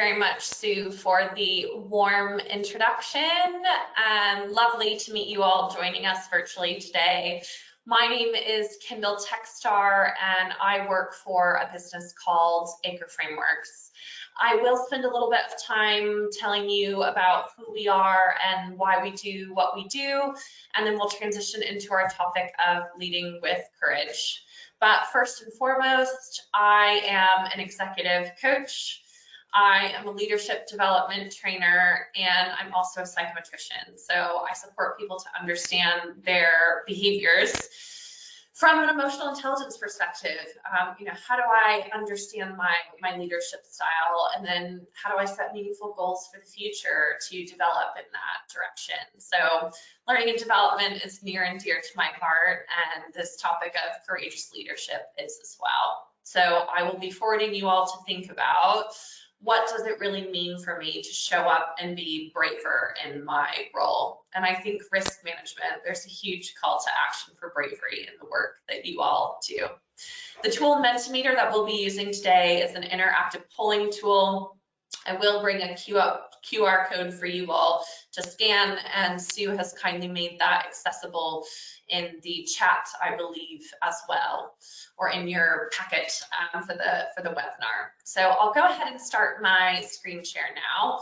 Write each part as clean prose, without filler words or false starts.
Very much, Sue, for the warm introduction. Lovely to meet you all joining us virtually today. My name is Kendall Techstar, and I work for a business called Acre Frameworks. I will spend a little bit of time telling you about who we are and why we do what we do, and then we'll transition into our topic of leading with courage. But first and foremost, I am an executive coach. I am a leadership development trainer, and I'm also a psychometrician. So I support people to understand their behaviors from an emotional intelligence perspective. How do I understand my leadership style, and then how do I set meaningful goals for the future to develop in that direction? So learning and development is near and dear to my heart, and this topic of courageous leadership is as well. So I will be forwarding you all to think about, what does it really mean for me to show up and be braver in my role? And I think risk management, there's a huge call to action for bravery in the work that you all do. The tool Mentimeter that we'll be using today is an interactive polling tool. I will bring a QR code for you all to scan, and Sue has kindly made that accessible in the chat, I believe, as well, or in your packet for the webinar. So I'll go ahead and start my screen share now.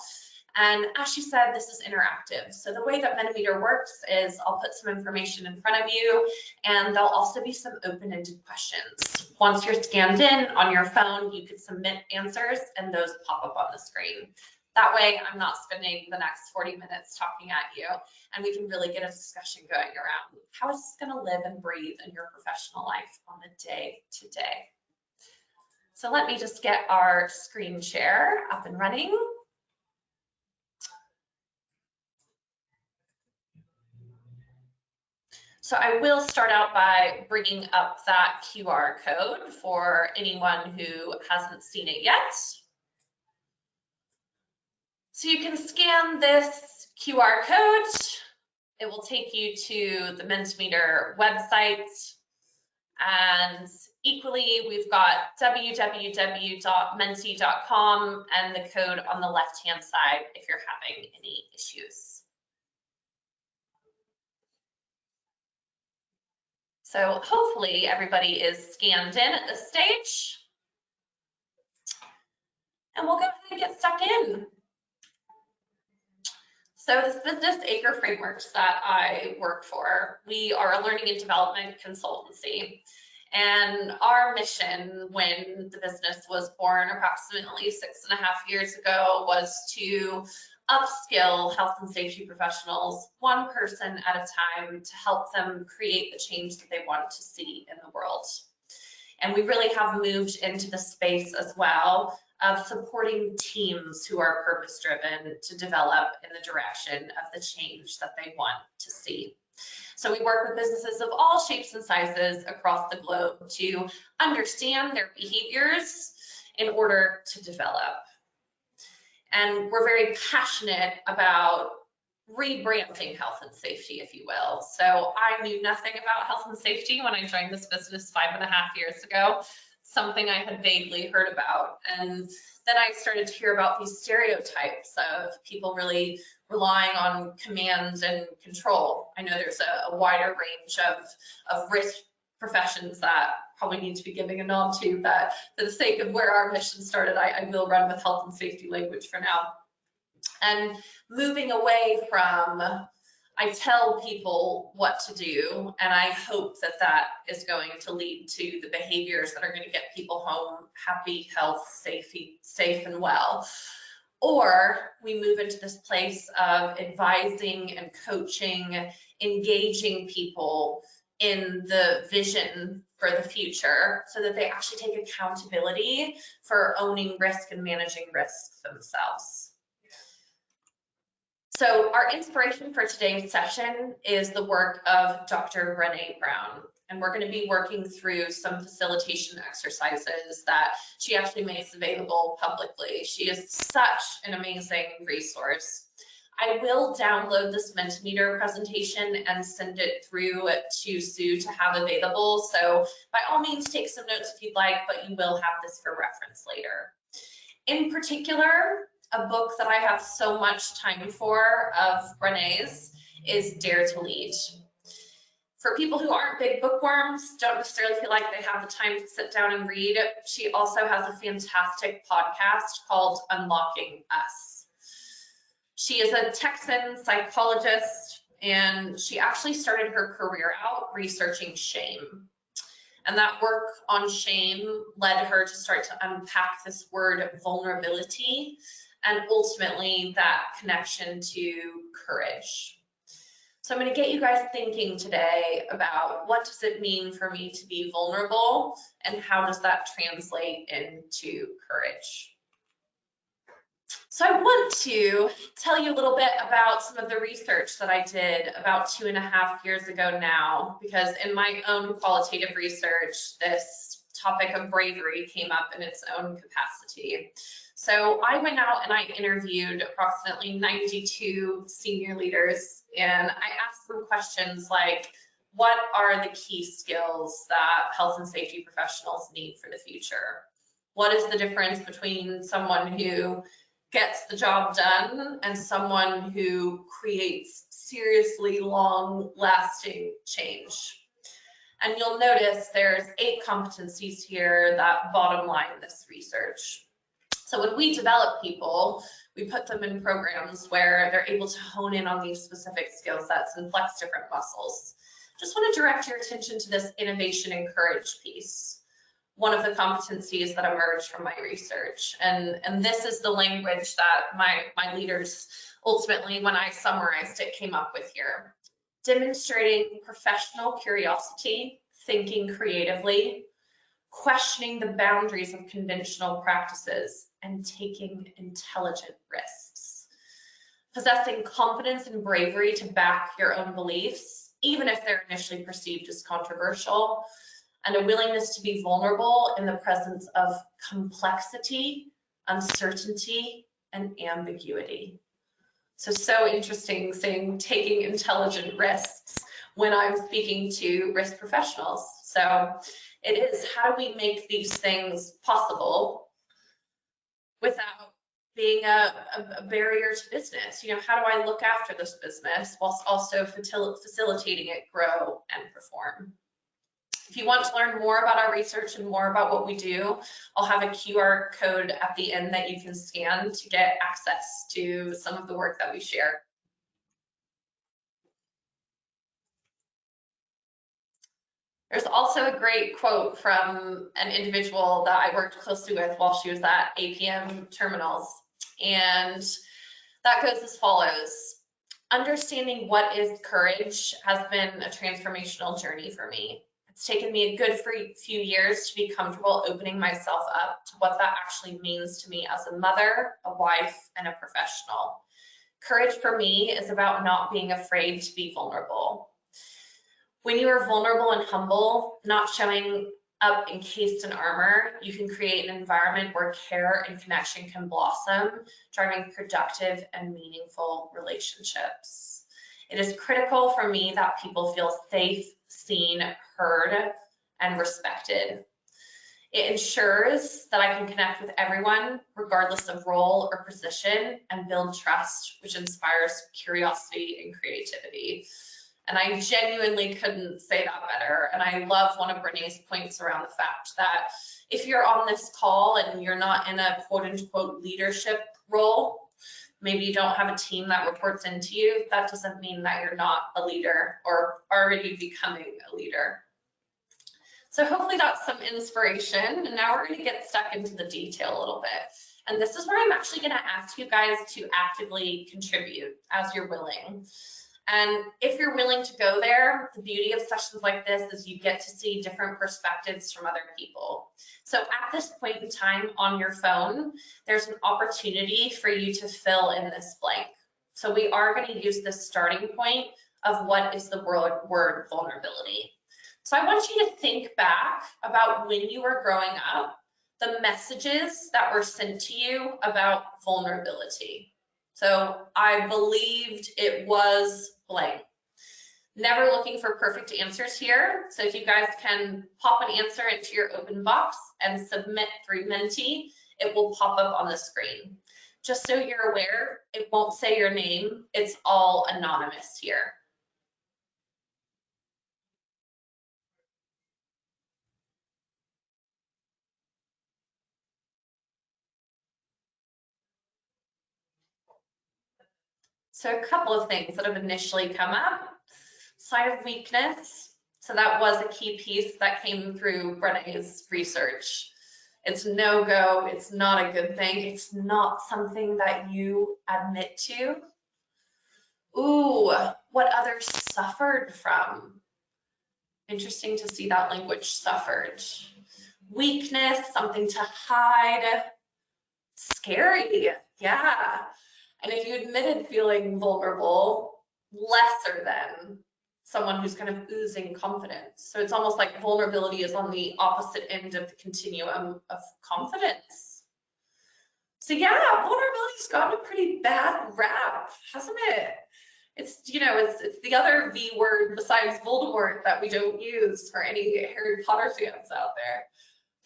And as she said, this is interactive. So the way that Mentimeter works is I'll put some information in front of you, and there'll also be some open-ended questions. Once you're scanned in on your phone, you could submit answers, and those pop up on the screen. That way, I'm not spending the next 40 minutes talking at you, and we can really get a discussion going around how is this going to live and breathe in your professional life on the day-to-day. So let me just get our screen share up and running. So I will start out by bringing up that QR code for anyone who hasn't seen it yet. So you can scan this QR code. It will take you to the Mentimeter website. And equally, we've got www.menti.com and the code on the left-hand side if you're having any issues. So hopefully everybody is scanned in at this stage. And we'll go ahead and get stuck in. So this business, Acre Frameworks, that I work for, we are a learning and development consultancy. And our mission when the business was born approximately 6.5 years ago was to upskill health and safety professionals, one person at a time, to help them create the change that they want to see in the world. And we really have moved into the space as well of supporting teams who are purpose-driven to develop in the direction of the change that they want to see. So we work with businesses of all shapes and sizes across the globe to understand their behaviors in order to develop. And we're very passionate about rebranding health and safety, if you will. So I knew nothing about health and safety when I joined this business 5.5 years ago, something I had vaguely heard about. And then I started to hear about these stereotypes of people really relying on command and control. I know there's a wider range of risk professions that probably need to be giving a nod to, but for the sake of where our mission started, I will run with health and safety language for now. And moving away from, I tell people what to do, and I hope that that is going to lead to the behaviors that are going to get people home happy, safe and well. Or we move into this place of advising and coaching, engaging people in the vision for the future so that they actually take accountability for owning risk and managing risks themselves. So our inspiration for today's session is the work of Dr. Brené Brown, and we're going to be working through some facilitation exercises that she actually makes available publicly. She is such an amazing resource. I will download this Mentimeter presentation and send it through to Sue to have available. So by all means, take some notes if you'd like, but you will have this for reference later. In particular, a book that I have so much time for of Brené's is Dare to Lead. For people who aren't big bookworms, don't necessarily feel like they have the time to sit down and read, she also has a fantastic podcast called Unlocking Us. She is a Texan psychologist, and she actually started her career out researching shame. And that work on shame led her to start to unpack this word vulnerability and ultimately that connection to courage. So I'm going to get you guys thinking today about what does it mean for me to be vulnerable and how does that translate into courage. So I want to tell you a little bit about some of the research that I did about 2.5 years ago now, because in my own qualitative research, this topic of bravery came up in its own capacity. So I went out and I interviewed approximately 92 senior leaders, and I asked them questions like, what are the key skills that health and safety professionals need for the future? What is the difference between someone who gets the job done and someone who creates seriously long-lasting change? And you'll notice there's 8 competencies here that bottom line this research. So when we develop people, we put them in programs where they're able to hone in on these specific skill sets and flex different muscles. Just want to direct your attention to this innovation and courage piece, one of the competencies that emerged from my research. And this is the language that my leaders ultimately, when I summarized it, came up with here. Demonstrating professional curiosity, thinking creatively, questioning the boundaries of conventional practices, and taking intelligent risks. Possessing confidence and bravery to back your own beliefs, even if they're initially perceived as controversial, and a willingness to be vulnerable in the presence of complexity, uncertainty, and ambiguity. So interesting saying taking intelligent risks when I'm speaking to risk professionals. So it is, how do we make these things possible without being a barrier to business? You know, how do I look after this business whilst also facilitating it grow and perform? If you want to learn more about our research and more about what we do, I'll have a QR code at the end that you can scan to get access to some of the work that we share. There's also a great quote from an individual that I worked closely with while she was at APM Terminals, and that goes as follows. Understanding what is courage has been a transformational journey for me. It's taken me a good few years to be comfortable opening myself up to what that actually means to me as a mother, a wife, and a professional. Courage for me is about not being afraid to be vulnerable. When you are vulnerable and humble, not showing up encased in armor, you can create an environment where care and connection can blossom, driving productive and meaningful relationships. It is critical for me that people feel safe, seen, heard, and respected. It ensures that I can connect with everyone, regardless of role or position, and build trust, which inspires curiosity and creativity. And I genuinely couldn't say that better. And I love one of Brené's points around the fact that if you're on this call and you're not in a quote unquote leadership role, maybe you don't have a team that reports into you, that doesn't mean that you're not a leader or already becoming a leader. So hopefully that's some inspiration. And now we're going to get stuck into the detail a little bit. And this is where I'm actually going to ask you guys to actively contribute as you're willing. And if you're willing to go there, the beauty of sessions like this is you get to see different perspectives from other people. So at this point in time on your phone, there's an opportunity for you to fill in this blank. So we are going to use this starting point of what is the word vulnerability. So I want you to think back about when you were growing up, the messages that were sent to you about vulnerability. So I believed it was blank. Never looking for perfect answers here. So if you guys can pop an answer into your open box and submit through Menti, it will pop up on the screen. Just so you're aware, it won't say your name. It's all anonymous here. So a couple of things that have initially come up. Sign of weakness. So that was a key piece that came through Brené's research. It's no-go, it's not a good thing, it's not something that you admit to. Ooh, what others suffered from. Interesting to see that language, suffered. Weakness, something to hide. Scary, yeah. And if you admitted feeling vulnerable, lesser than someone who's kind of oozing confidence. So it's almost like vulnerability is on the opposite end of the continuum of confidence. So yeah, vulnerability's gotten a pretty bad rap, hasn't it? It's, you know, it's the other V word besides Voldemort that we don't use for any Harry Potter fans out there.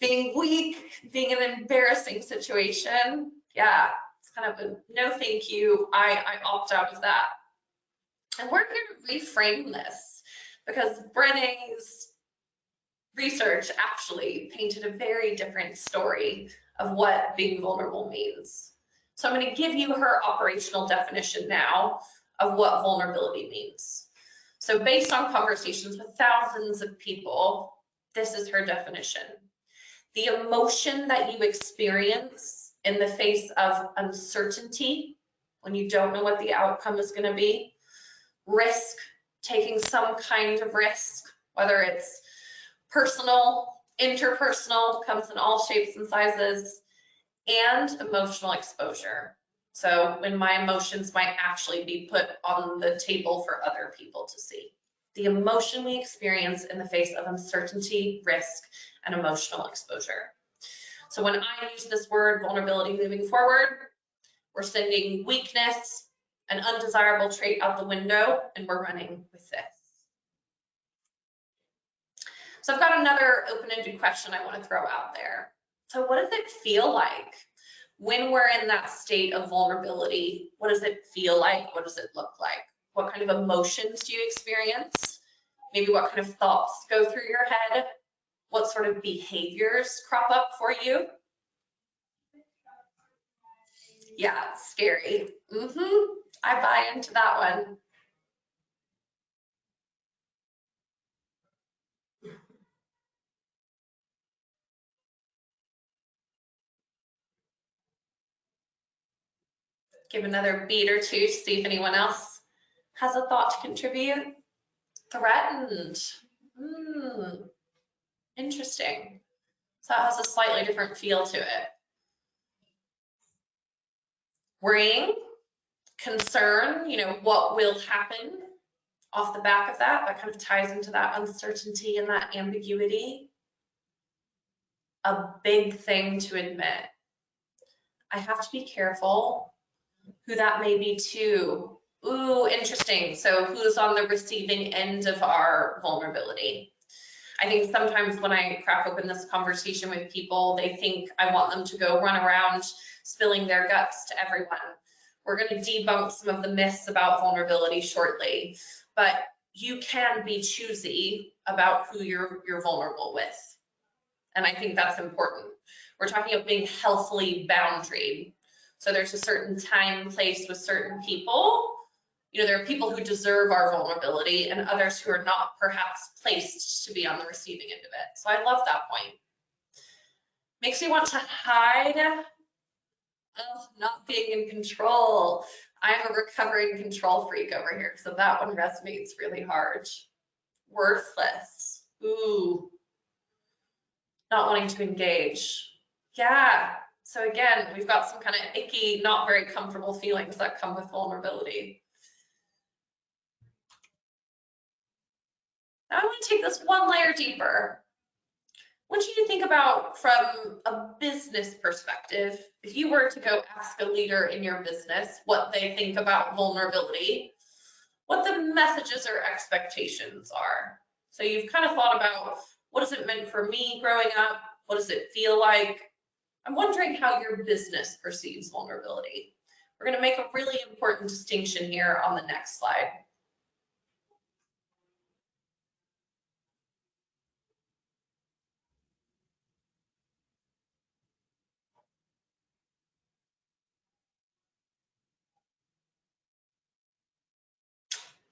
Being weak, being in an embarrassing situation, yeah, it's kind of a no thank you, I opt out of that. And we're here to reframe this because Brené's research actually painted a very different story of what being vulnerable means. So I'm going to give you her operational definition now of what vulnerability means. So based on conversations with thousands of people, this is her definition. The emotion that you experience in the face of uncertainty, when you don't know what the outcome is going to be, risk, taking some kind of risk, whether it's personal, interpersonal, comes in all shapes and sizes, and emotional exposure. So when my emotions might actually be put on the table for other people to see. The emotion we experience in the face of uncertainty, risk, and emotional exposure. So when I use this word vulnerability moving forward, we're sending weakness, an undesirable trait out the window, and we're running with this. So I've got another open-ended question I want to throw out there. So what does it feel like when we're in that state of vulnerability? What does it feel like? What does it look like? What kind of emotions do you experience? Maybe what kind of thoughts go through your head? What sort of behaviors crop up for you? Yeah, it's scary. I buy into that one. Give another beat or two to see if anyone else has a thought to contribute. Threatened. Interesting. So that has a slightly different feel to it. Worrying, concern, you know, what will happen off the back of that? That kind of ties into that uncertainty and that ambiguity. A big thing to admit. I have to be careful who that may be too. Ooh, interesting. So who's on the receiving end of our vulnerability? I think sometimes when I crack open this conversation with people, they think I want them to go run around spilling their guts to everyone. We're going to debunk some of the myths about vulnerability shortly, but you can be choosy about who you're vulnerable with. And I think that's important. We're talking about being healthily boundaried. So there's a certain time, place with certain people. You know, there are people who deserve our vulnerability and others who are not perhaps placed to be on the receiving end of it. So I love that point. Makes me want to hide. Not being in control. I'm a recovering control freak over here, so that one resonates really hard. Worthless. Ooh. Not wanting to engage. Yeah. So again, we've got some kind of icky, not very comfortable feelings that come with vulnerability. Now I want to take this one layer deeper. I want you to think about from a business perspective, if you were to go ask a leader in your business what they think about vulnerability, what the messages or expectations are. So you've kind of thought about what has it meant for me growing up? What does it feel like? I'm wondering how your business perceives vulnerability. We're going to make a really important distinction here on the next slide.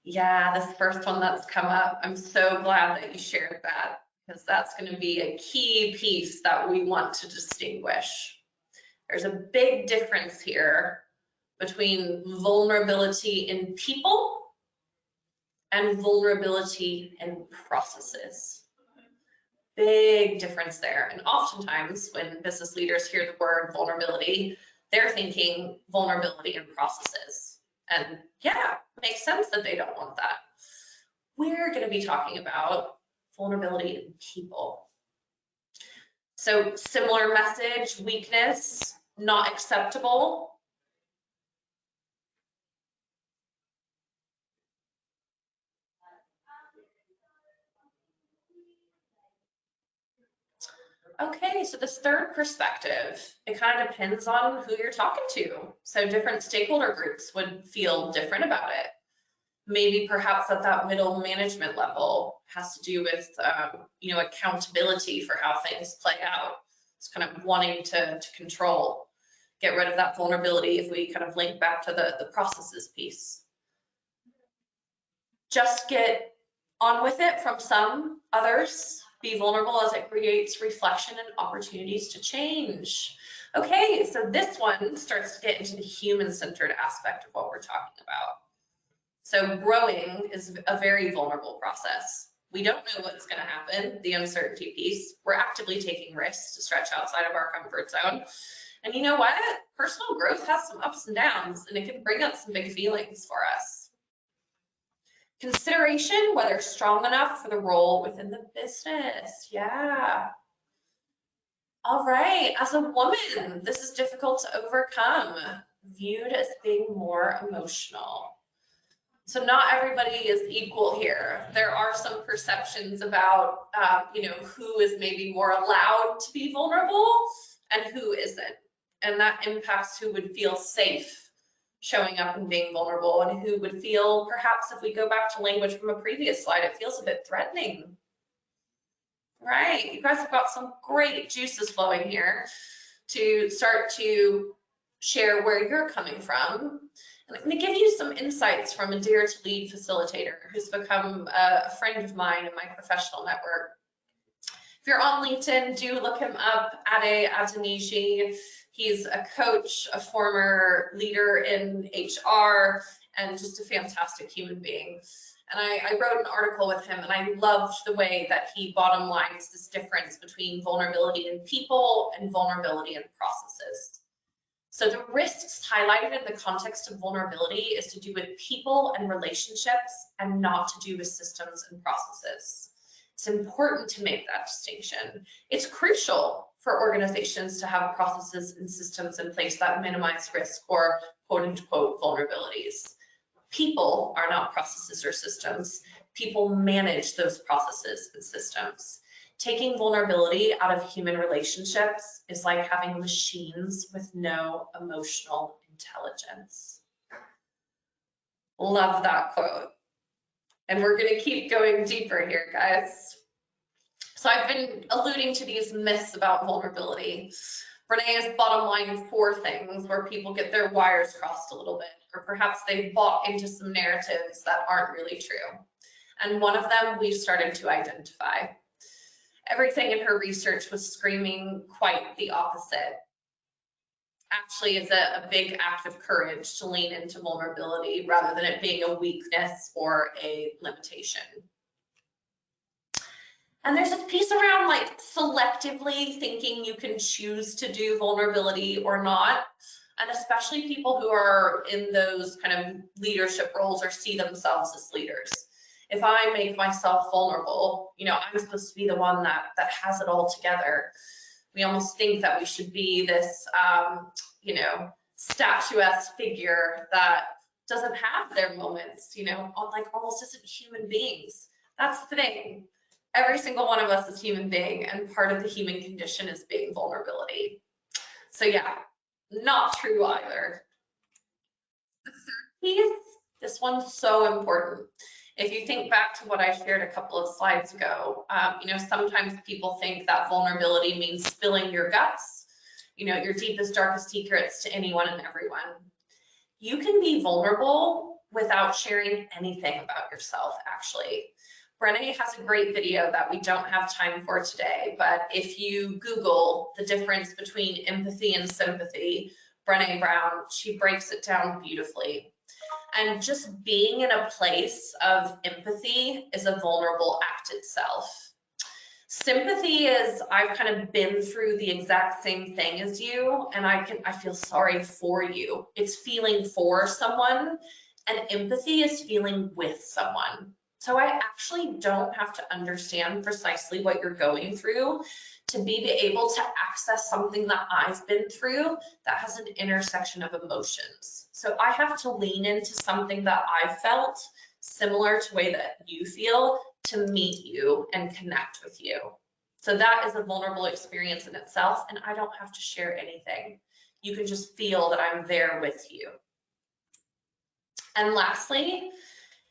Yeah, this first one that's come up, I'm so glad that you shared that, because that's going to be a key piece that we want to distinguish. There's a big difference here between vulnerability in people and vulnerability in processes. Big difference there. And oftentimes when business leaders hear the word vulnerability, they're thinking vulnerability in processes. And yeah, it makes sense that they don't want that. We're going to be talking about vulnerability in people. So similar message, weakness, not acceptable. Okay, so this third perspective, it kind of depends on who you're talking to. So different stakeholder groups would feel different about it. Maybe perhaps at that middle management level has to do with, accountability for how things play out. It's kind of wanting to control, get rid of that vulnerability if we kind of link back to the processes piece. Just get on with it from some, others be vulnerable as it creates reflection and opportunities to change. Okay, so this one starts to get into the human-centered aspect of what we're talking about. So growing is a very vulnerable process. We don't know what's going to happen, the uncertainty piece. We're actively taking risks to stretch outside of our comfort zone. And you know what? Personal growth has some ups and downs, and it can bring up some big feelings for us. Consideration, whether strong enough for the role within the business. Yeah. All right, as a woman, this is difficult to overcome, viewed as being more emotional. So not everybody is equal here. There are some perceptions about, who is maybe more allowed to be vulnerable and who isn't. And that impacts who would feel safe showing up and being vulnerable, and who would feel, perhaps if we go back to language from a previous slide, it feels a bit threatening. Right, you guys have got some great juices flowing here to start to share where you're coming from. And I'm going to give you some insights from a Dare to Lead facilitator who's become a friend of mine in my professional network. If you're on LinkedIn, do look him up, Ade Adeniji. He's a coach, a former leader in HR, and just a fantastic human being. And I wrote an article with him, and I loved the way that he bottom lines this difference between vulnerability in people and vulnerability in processes. So the risks highlighted in the context of vulnerability is to do with people and relationships, and not to do with systems and processes. It's important to make that distinction. It's crucial for organizations to have processes and systems in place that minimize risk or quote unquote vulnerabilities. People are not processes or systems. People manage those processes and systems. Taking vulnerability out of human relationships is like having machines with no emotional intelligence. Love that quote. And we're going to keep going deeper here, guys. So I've been alluding to these myths about vulnerability. Renee has bottom line 4 things where people get their wires crossed a little bit, or perhaps they've bought into some narratives that aren't really true. And one of them we've started to identify. Everything in her research was screaming quite the opposite. Actually, it's a big act of courage to lean into vulnerability rather than it being a weakness or a limitation. And there's a piece around like selectively thinking you can choose to do vulnerability or not. And especially people who are in those kind of leadership roles or see themselves as leaders. If I make myself vulnerable, I'm supposed to be the one that has it all together. We almost think that we should be this, statuesque figure that doesn't have their moments, like almost isn't human beings. That's the thing. Every single one of us is human being, and part of the human condition is being vulnerability. So yeah, not true either. The third piece, this one's so important. If you think back to what I shared a couple of slides ago, sometimes people think that vulnerability means spilling your guts, your deepest, darkest secrets to anyone and everyone. You can be vulnerable without sharing anything about yourself, actually. Brené has a great video that we don't have time for today, but if you Google the difference between empathy and sympathy, Brené Brown, she breaks it down beautifully. And just being in a place of empathy is a vulnerable act itself. Sympathy is, I've kind of been through the exact same thing as you, and I feel sorry for you. It's feeling for someone, and empathy is feeling with someone. So I actually don't have to understand precisely what you're going through to be able to access something that I've been through that has an intersection of emotions. So I have to lean into something that I've felt similar to the way that you feel to meet you and connect with you. So that is a vulnerable experience in itself, and I don't have to share anything. You can just feel that I'm there with you. And lastly,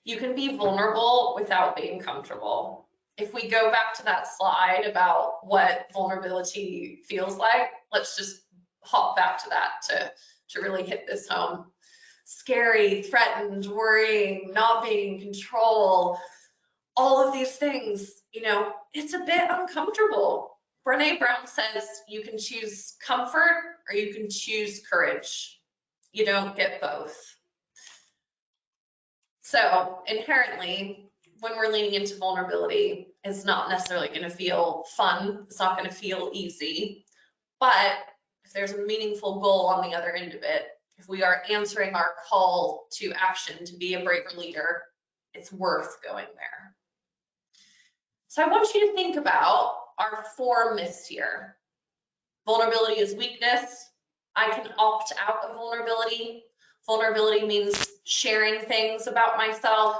you can be vulnerable without being comfortable. If we go back to that slide about what vulnerability feels like, let's just hop back to that to really hit this home. Scary, threatened, worrying, not being in control, all of these things, it's a bit uncomfortable. Brené Brown says you can choose comfort or you can choose courage. You don't get both. So inherently, when we're leaning into vulnerability, it's not necessarily going to feel fun. It's not going to feel easy. But if there's a meaningful goal on the other end of it, if we are answering our call to action to be a braver leader, it's worth going there. So I want you to think about our 4 myths here. Vulnerability is weakness. I can opt out of vulnerability. Vulnerability means sharing things about myself,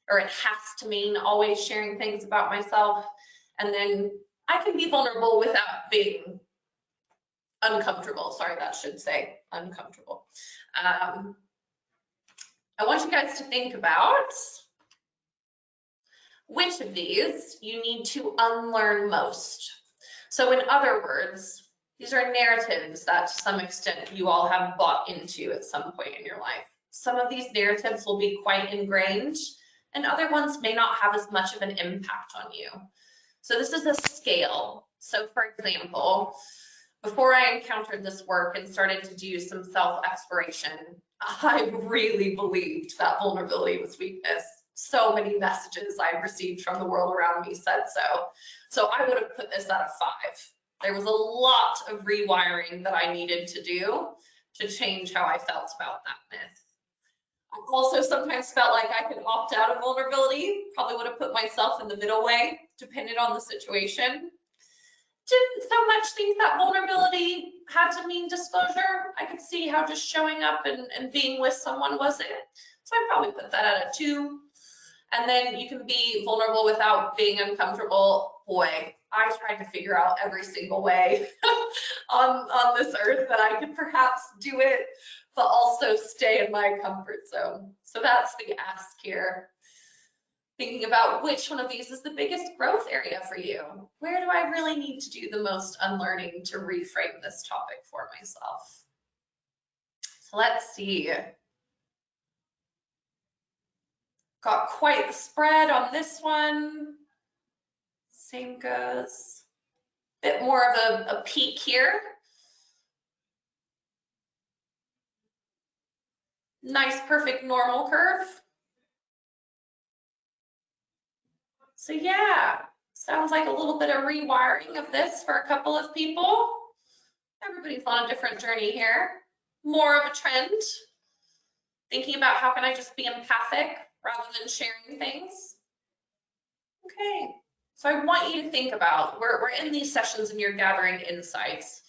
or it has to mean always sharing things about myself. And then I can be vulnerable without being uncomfortable. Sorry, that should say uncomfortable. I want you guys to think about which of these you need to unlearn most. So in other words, these are narratives that to some extent you all have bought into at some point in your life. Some of these narratives will be quite ingrained, and other ones may not have as much of an impact on you. So this is a scale. So for example, before I encountered this work and started to do some self-exploration, I really believed that vulnerability was weakness. So many messages I've received from the world around me said so. So I would have put this at a 5. There was a lot of rewiring that I needed to do to change how I felt about that myth. I also sometimes felt like I could opt out of vulnerability, probably would have put myself in the middle way, depending on the situation. Didn't so much think that vulnerability had to mean disclosure. I could see how just showing up and being with someone was it. So I probably put that at a 2. And then you can be vulnerable without being uncomfortable. Boy, I tried to figure out every single way on this earth that I could perhaps do it, but also stay in my comfort zone. So that's the ask here. Thinking about which one of these is the biggest growth area for you. Where do I really need to do the most unlearning to reframe this topic for myself? So let's see. Got quite the spread on this one. Same goes. Bit more of a peak here. Nice, perfect normal curve. So yeah, sounds like a little bit of rewiring of this for a couple of people. Everybody's on a different journey here. More of a trend. Thinking about how can I just be empathic rather than sharing things. Okay, so I want you to think about, we're in these sessions and you're gathering insights,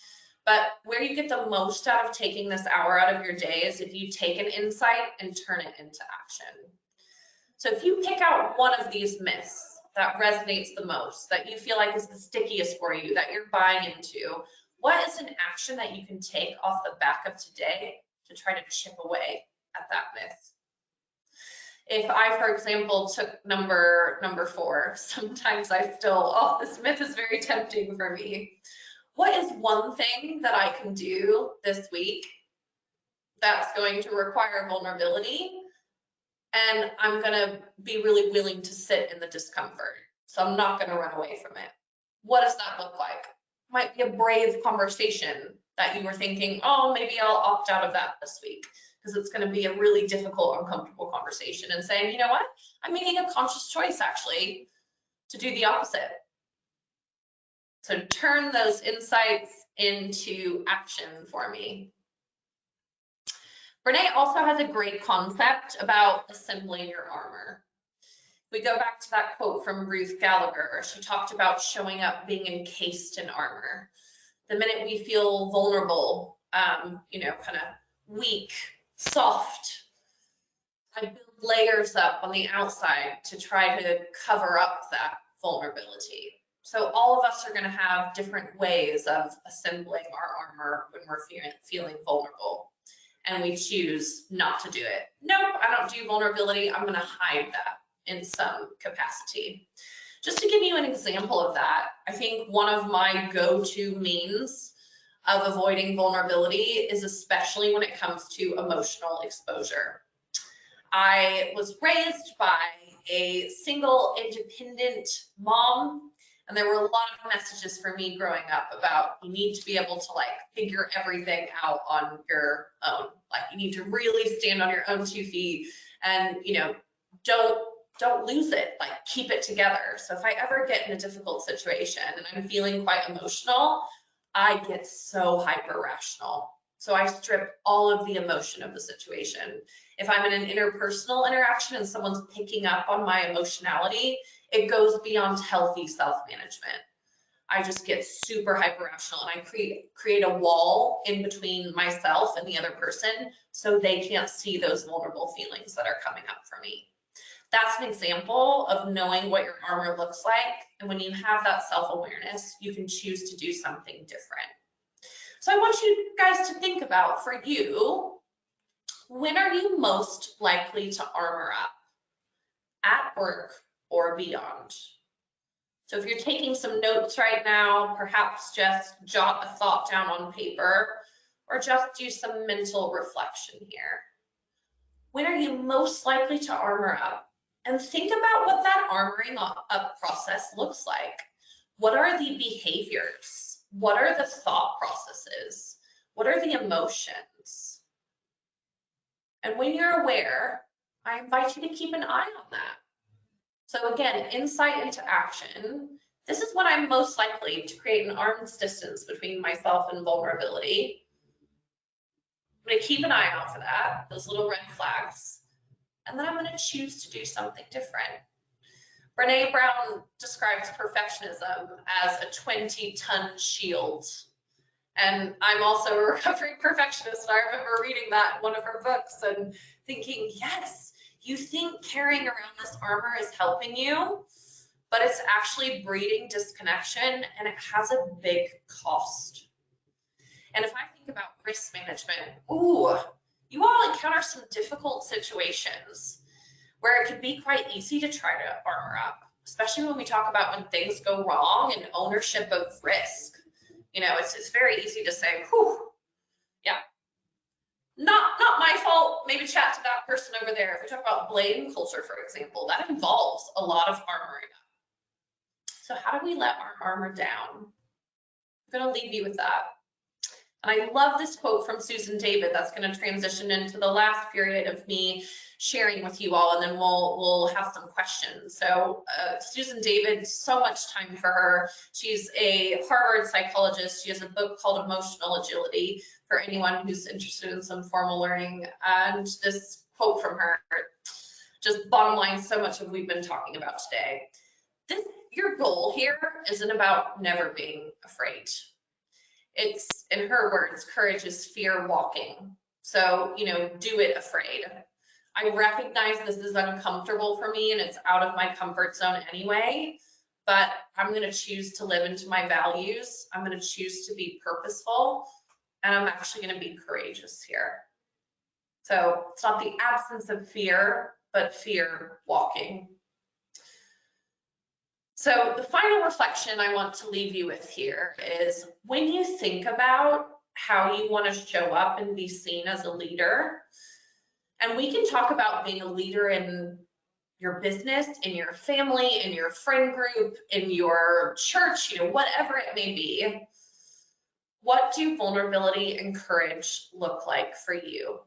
but where you get the most out of taking this hour out of your day is if you take an insight and turn it into action. So if you pick out one of these myths that resonates the most, that you feel like is the stickiest for you, that you're buying into, What is an action that you can take off the back of today to try to chip away at that myth? If I, for example, took number 4, sometimes I still, oh, this myth is very tempting for me. What is one thing that I can do this week that's going to require vulnerability, and I'm going to be really willing to sit in the discomfort? So I'm not going to run away from it. What does that look like? Might be a brave conversation that you were thinking, oh, maybe I'll opt out of that this week, because it's going to be a really difficult, uncomfortable conversation, and saying, you know what, I'm making a conscious choice actually to do the opposite. So turn those insights into action for me. Brene also has a great concept about assembling your armor. We go back to that quote from Ruth Gallagher. She talked about showing up being encased in armor. The minute we feel vulnerable, you know, kind of weak, soft, I build layers up on the outside to try to cover up that vulnerability. So all of us are going to have different ways of assembling our armor when we're feeling vulnerable, and we choose not to do it. Nope, I don't do vulnerability. I'm going to hide that in some capacity. Just to give you an example of that, I think one of my go-to means of avoiding vulnerability is especially when it comes to emotional exposure. I was raised by a single independent mom, and there were a lot of messages for me growing up about you need to be able to like figure everything out on your own. Like you need to really stand on your own 2 feet, and you know, don't lose it, like keep it together. So if I ever get in a difficult situation and I'm feeling quite emotional, I get so hyper rational. So I strip all of the emotion of the situation. If I'm in an interpersonal interaction and someone's picking up on my emotionality, it goes beyond healthy self-management. I just get super hyper rational, and I create a wall in between myself and the other person so they can't see those vulnerable feelings that are coming up for me. That's an example of knowing what your armor looks like. And when you have that self-awareness, you can choose to do something different. So I want you guys to think about, for you, when are you most likely to armor up? At work or beyond? So if you're taking some notes right now, perhaps just jot a thought down on paper, or just do some mental reflection here. When are you most likely to armor up? And think about what that armoring up process looks like. What are the behaviors? What are the thought processes? What are the emotions? And when you're aware, I invite you to keep an eye on that. So again, insight into action. This is when I'm most likely to create an arm's distance between myself and vulnerability. I'm going to keep an eye out for that, those little red flags. And then I'm going to choose to do something different. Brene Brown describes perfectionism as a 20-ton shield. And I'm also a recovering perfectionist. And I remember reading that in one of her books and thinking, yes, you think carrying around this armor is helping you, but it's actually breeding disconnection, and it has a big cost. And if I think about risk management, you all encounter some difficult situations where it can be quite easy to try to armor up, especially when we talk about when things go wrong and ownership of risk. You know, it's very easy to say, whew, yeah, not my fault, maybe chat to that person over there. If we talk about blame culture, for example, that involves a lot of armoring up. So how do we let our armor down? I'm going to leave you with that. And I love this quote from Susan David that's going to transition into the last period of me sharing with you all, and then we'll have some questions. So Susan David, so much time for her. She's a Harvard psychologist. She has a book called Emotional Agility for anyone who's interested in some formal learning. And this quote from her, just bottom line, so much of what we've been talking about today. Your goal here isn't about never being afraid. It's, in her words, courage is fear walking. So, you know, do it afraid. I recognize this is uncomfortable for me and it's out of my comfort zone anyway, but I'm going to choose to live into my values. I'm going to choose to be purposeful, and I'm actually going to be courageous here. So it's not the absence of fear, but fear walking. So the final reflection I want to leave you with here is, when you think about how you want to show up and be seen as a leader, and we can talk about being a leader in your business, in your family, in your friend group, in your church, whatever it may be, what do vulnerability and courage look like for you?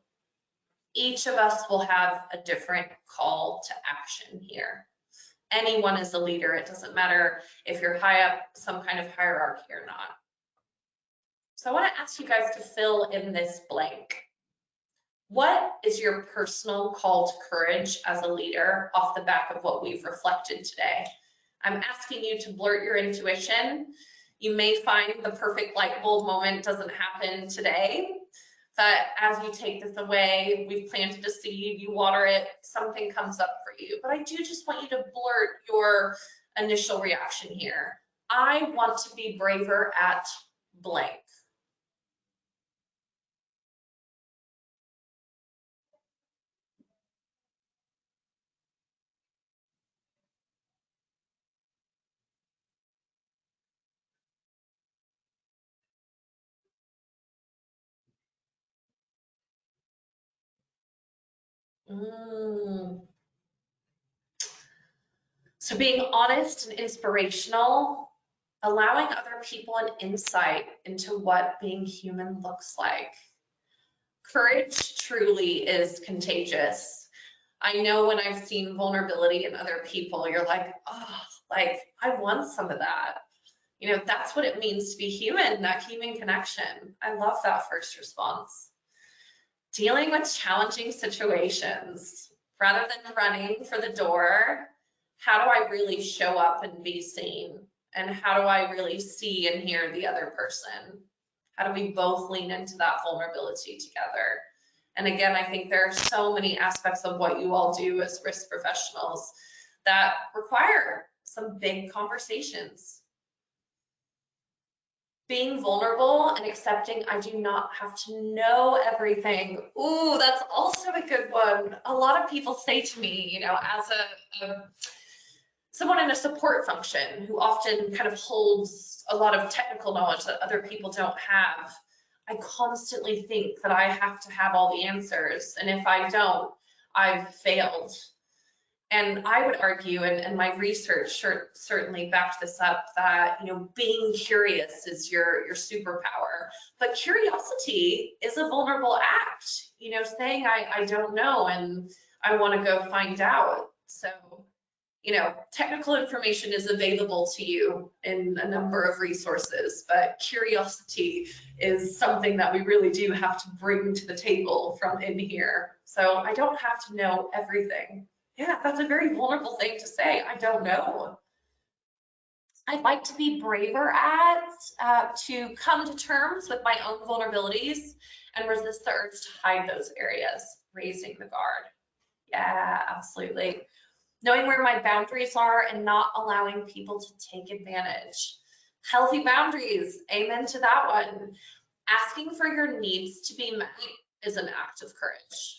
Each of us will have a different call to action here. Anyone is a leader. It doesn't matter if you're high up some kind of hierarchy or not. So I want to ask you guys to fill in this blank. What is your personal call to courage as a leader off the back of what we've reflected today? I'm asking you to blurt your intuition. You may find the perfect light bulb moment doesn't happen today, but as you take this away, we've planted a seed, you water it, something comes up for you. But I do just want you to blurt your initial reaction here. I want to be braver at blank. So being honest and inspirational, allowing other people an insight into what being human looks like. Courage truly is contagious. I know when I've seen vulnerability in other people, you're like, oh, like I want some of that. That's what it means to be human, that human connection. I love that first response. Dealing with challenging situations, rather than running for the door, how do I really show up and be seen? And how do I really see and hear the other person? How do we both lean into that vulnerability together? And again, I think there are so many aspects of what you all do as risk professionals that require some big conversations. Being vulnerable and accepting I do not have to know everything. Ooh, that's also a good one. A lot of people say to me, as someone in a support function who often kind of holds a lot of technical knowledge that other people don't have, I constantly think that I have to have all the answers. And if I don't, I've failed. And I would argue, and my research certainly backed this up, that being curious is your superpower. But curiosity is a vulnerable act. Saying I don't know and I want to go find out. So technical information is available to you in a number of resources, but curiosity is something that we really do have to bring to the table from in here. So I don't have to know everything. Yeah, that's a very vulnerable thing to say. I don't know. I'd like to be braver to come to terms with my own vulnerabilities and resist the urge to hide those areas, raising the guard. Yeah, absolutely. Knowing where my boundaries are and not allowing people to take advantage. Healthy boundaries, amen to that one. Asking for your needs to be met is an act of courage.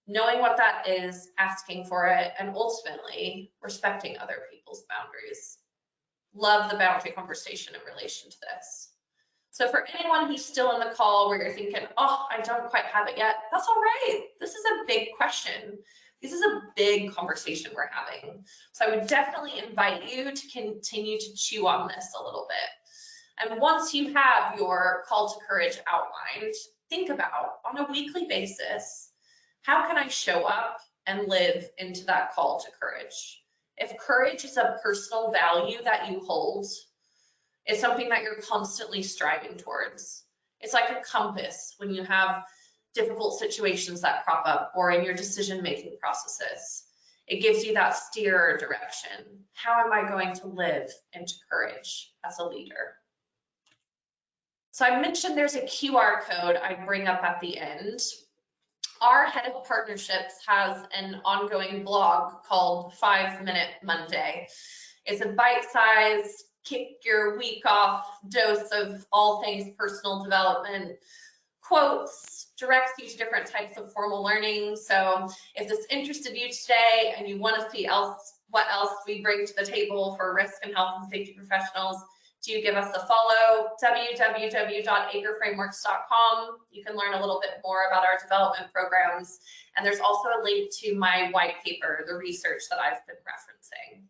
Knowing what that is, asking for it, and ultimately respecting other people's boundaries. Love the boundary conversation in relation to this. So for anyone who's still in the call where you're thinking, oh, I don't quite have it yet, that's all right. This is a big question. This is a big conversation we're having. So I would definitely invite you to continue to chew on this a little bit. And once you have your call to courage outlined, think about on a weekly basis, how can I show up and live into that call to courage? If courage is a personal value that you hold, it's something that you're constantly striving towards. It's like a compass when you have difficult situations that crop up or in your decision-making processes. It gives you that steer direction. How am I going to live into courage as a leader? So I mentioned there's a QR code I bring up at the end. Our head of partnerships has an ongoing blog called 5 Minute Monday. It's a bite-sized, kick your week off dose of all things personal development, quotes, directs you to different types of formal learning. So if this interested you today and you want to see what else we bring to the table for risk and health and safety professionals, do give us a follow, www.agerframeworks.com. You can learn a little bit more about our development programs. And there's also a link to my white paper, the research that I've been referencing.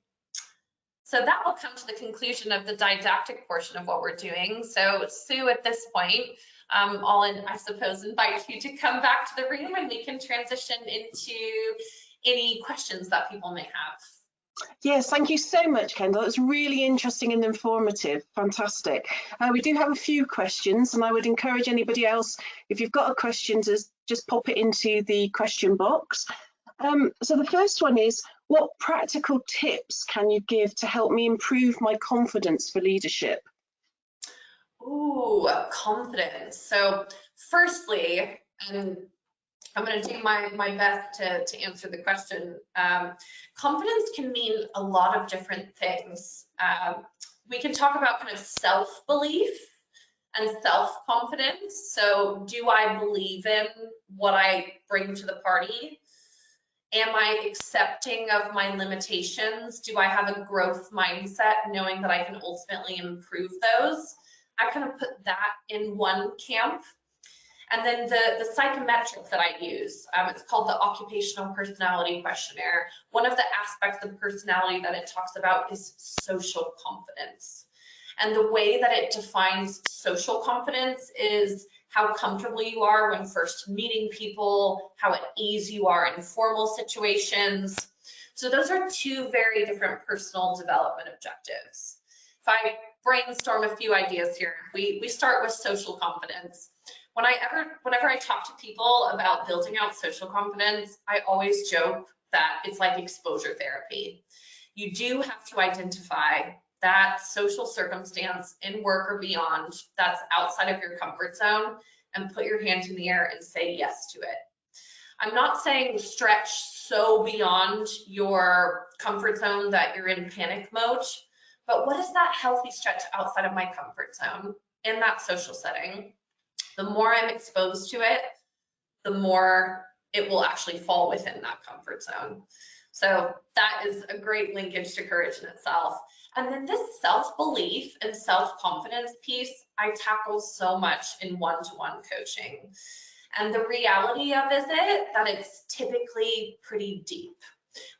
So that will come to the conclusion of the didactic portion of what we're doing. So Sue, at this point, I suppose, invite you to come back to the room and we can transition into any questions that people may have. Yes, thank you so much, Kendall. It's really interesting and informative. Fantastic. We do have a few questions, and I would encourage anybody else, if you've got a question, to just pop it into the question box. So the first one is, what practical tips can you give to help me improve my confidence for leadership? Ooh, confidence. So firstly, and I'm going to do my best to answer the question. Confidence can mean a lot of different things. We can talk about kind of self-belief and self-confidence. So do I believe in what I bring to the party? Am I accepting of my limitations? Do I have a growth mindset, knowing that I can ultimately improve those? I kind of put that in one camp. And then the psychometric that I use, it's called the Occupational Personality Questionnaire. One of the aspects of personality that it talks about is social confidence. And the way that it defines social confidence is how comfortable you are when first meeting people, how at ease you are in formal situations. So those are two very different personal development objectives. If I brainstorm a few ideas here, we start with social confidence. Whenever I talk to people about building out social confidence, I always joke that it's like exposure therapy. You do have to identify that social circumstance in work or beyond that's outside of your comfort zone and put your hand in the air and say yes to it. I'm not saying stretch so beyond your comfort zone that you're in panic mode, but what is that healthy stretch outside of my comfort zone in that social setting? The more I'm exposed to it, the more it will actually fall within that comfort zone. So that is a great linkage to courage in itself. And then this self-belief and self-confidence piece, I tackle so much in one-to-one coaching. And the reality of it that it's typically pretty deep.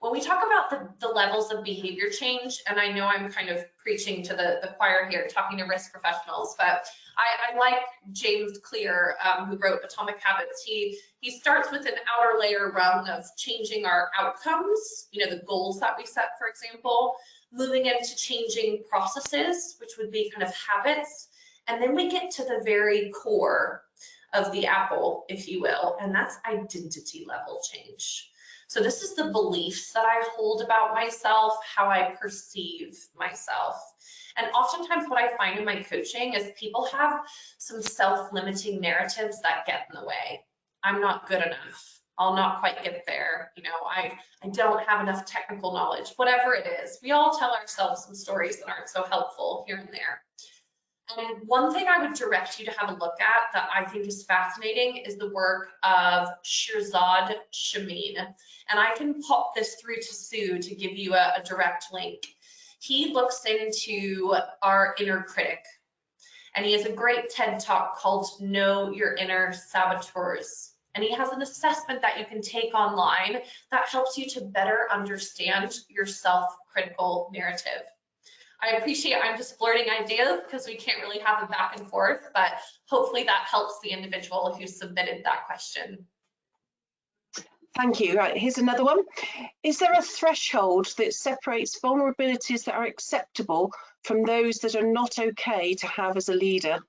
When we talk about the levels of behavior change, and I know I'm kind of preaching to the choir here, talking to risk professionals, but I like James Clear, who wrote Atomic Habits. He starts with an outer layer rung of changing our outcomes, the goals that we set, for example, moving into changing processes, which would be kind of habits. And then we get to the very core of the apple, if you will, and that's identity level change. So this is the beliefs that I hold about myself, how I perceive myself. And oftentimes what I find in my coaching is people have some self-limiting narratives that get in the way. I'm not good enough. I'll not quite get there. I don't have enough technical knowledge, whatever it is. We all tell ourselves some stories that aren't so helpful here and there. And one thing I would direct you to have a look at that I think is fascinating is the work of Shirzad Chamine. And I can pop this through to Sue to give you a direct link. He looks into our inner critic. And he has a great TED Talk called Know Your Inner Saboteurs. And he has an assessment that you can take online that helps you to better understand your self-critical narrative. I appreciate I'm just blurting ideas because we can't really have a back and forth, but hopefully that helps the individual who submitted that question. Thank you. Right, here's another one. Is there a threshold that separates vulnerabilities that are acceptable from those that are not okay to have as a leader?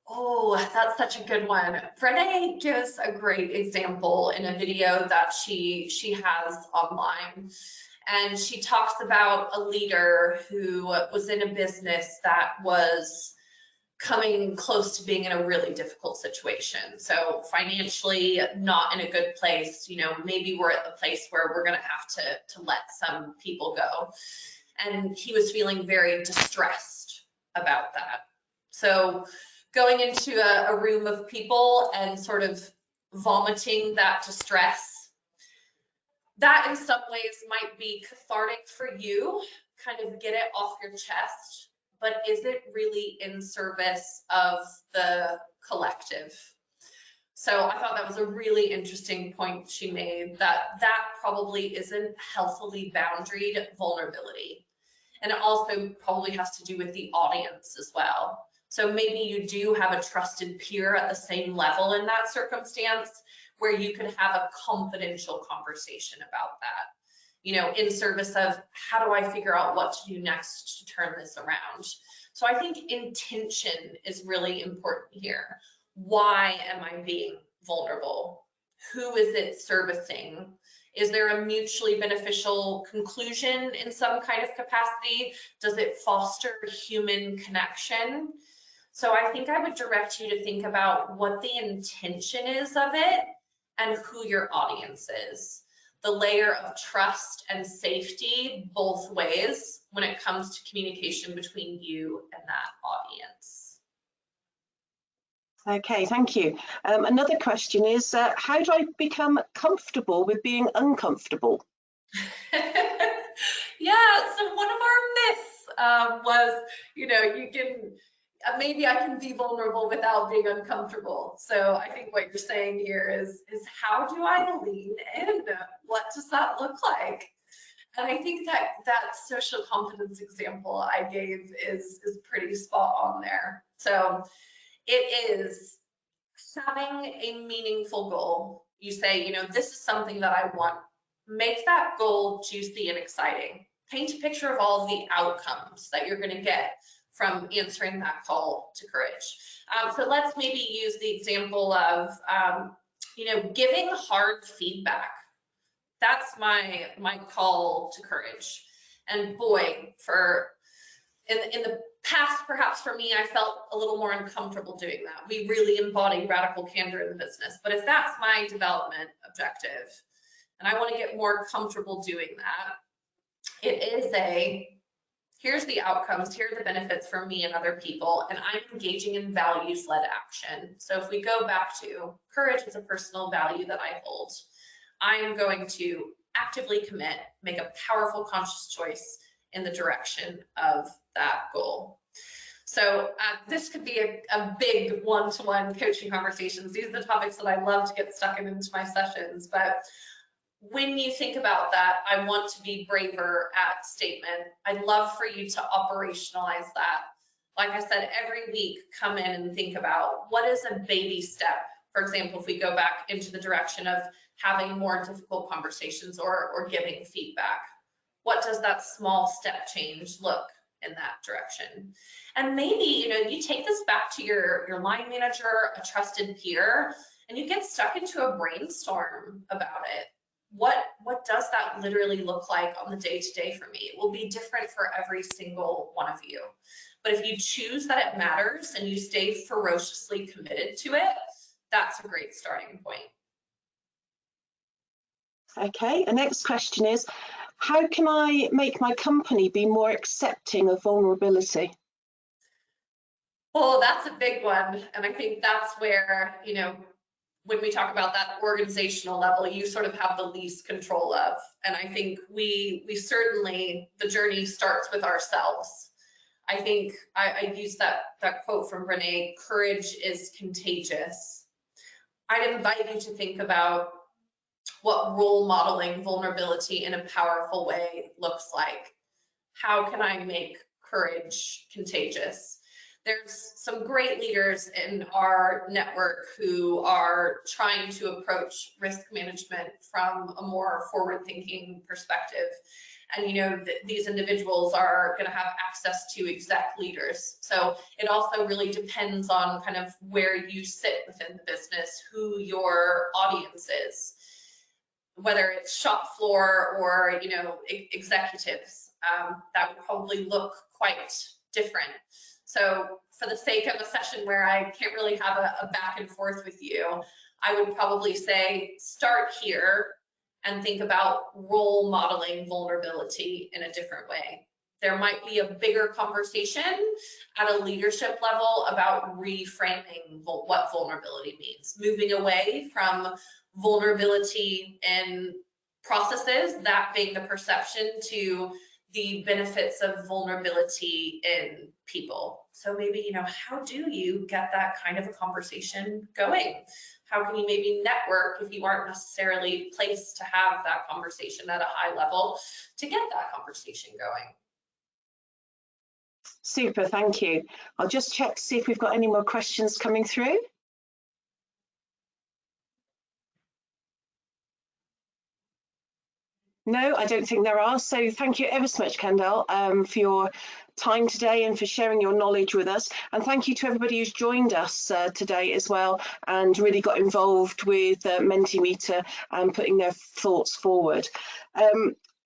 Oh, that's such a good one. Brené gives a great example in a video that she has online. And she talks about a leader who was in a business that was coming close to being in a really difficult situation. So financially not in a good place, maybe we're at the place where we're gonna have to let some people go. and he was feeling very distressed about that. So going into a room of people and sort of vomiting that distress, that in some ways might be cathartic for you, kind of get it off your chest, but is it really in service of the collective? So I thought that was a really interesting point she made, that probably isn't healthily boundaried vulnerability. And it also probably has to do with the audience as well. So maybe you do have a trusted peer at the same level in that circumstance where you could have a confidential conversation about that, you know, in service of how do I figure out what to do next to turn this around? So I think intention is really important here. Why am I being vulnerable? Who is it servicing? Is there a mutually beneficial conclusion in some kind of capacity? Does it foster human connection? So I think I would direct you to think about what the intention is of it and who your audience is. The layer of trust and safety both ways when it comes to communication between you and that audience. Okay, thank you. Another question is, how do I become comfortable with being uncomfortable? Yeah, so one of our myths was, you know, you can, maybe I can be vulnerable without being uncomfortable. So I think what you're saying here is how do I lean in? What does that look like? And I think that social competence example I gave is pretty spot on there. So it is having a meaningful goal. You say, you know, this is something that I want. Make that goal juicy and exciting. Paint a picture of all of the outcomes that you're going to get from answering that call to courage. So let's maybe use the example of, you know, giving hard feedback. That's my call to courage. And boy, in the past, perhaps for me, I felt a little more uncomfortable doing that. We really embody radical candor in the business. But if that's my development objective, and I want to get more comfortable doing that, it is here's the outcomes, here are the benefits for me and other people, and I'm engaging in values-led action. So if we go back to courage is a personal value that I hold, I'm going to actively commit, make a powerful conscious choice in the direction of that goal. So this could be a big one-to-one coaching conversations. These are the topics that I love to get stuck into my sessions. But when you think about that, I want to be braver at statement. I'd love for you to operationalize that. Like I said, every week, come in and think about what is a baby step. For example, if we go back into the direction of having more difficult conversations or giving feedback, what does that small step change look in that direction? And maybe, you know, you take this back to your line manager, a trusted peer, and you get stuck into a brainstorm about it. What does that literally look like on the day-to-day for me? It will be different for every single one of you. But if you choose that it matters and you stay ferociously committed to it, that's a great starting point. Okay, the next question is, how can I make my company be more accepting of vulnerability? Well, that's a big one. And I think that's where, you know, when we talk about that organizational level, you sort of have the least control of. And I think we certainly, the journey starts with ourselves. I think I used that quote from Renee, courage is contagious. I'd invite you to think about what role modeling vulnerability in a powerful way looks like. How can I make courage contagious? There's some great leaders in our network who are trying to approach risk management from a more forward-thinking perspective. And you know, these individuals are going to have access to exec leaders. So it also really depends on kind of where you sit within the business, who your audience is, whether it's shop floor or, you know, executives. That would probably look quite different. So for the sake of a session where I can't really have a back and forth with you, I would probably say start here and think about role modeling vulnerability in a different way. There might be a bigger conversation at a leadership level about reframing what vulnerability means, moving away from vulnerability in processes, that being the perception, to the benefits of vulnerability in people. So maybe, you know, how do you get that kind of a conversation going? How can you maybe network if you aren't necessarily placed to have that conversation at a high level to get that conversation going? Super, thank you. I'll just check to see if we've got any more questions coming through. No, I don't think there are. So thank you ever so much, Kendall, for your time today and for sharing your knowledge with us. And thank you to everybody who's joined us today as well and really got involved with Mentimeter and putting their thoughts forward.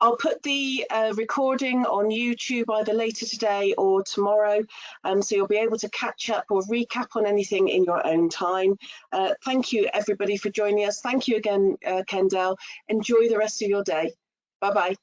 I'll put the recording on YouTube either later today or tomorrow, so you'll be able to catch up or recap on anything in your own time. Thank you, everybody, for joining us. Thank you again, Kendall. Enjoy the rest of your day. Bye-bye.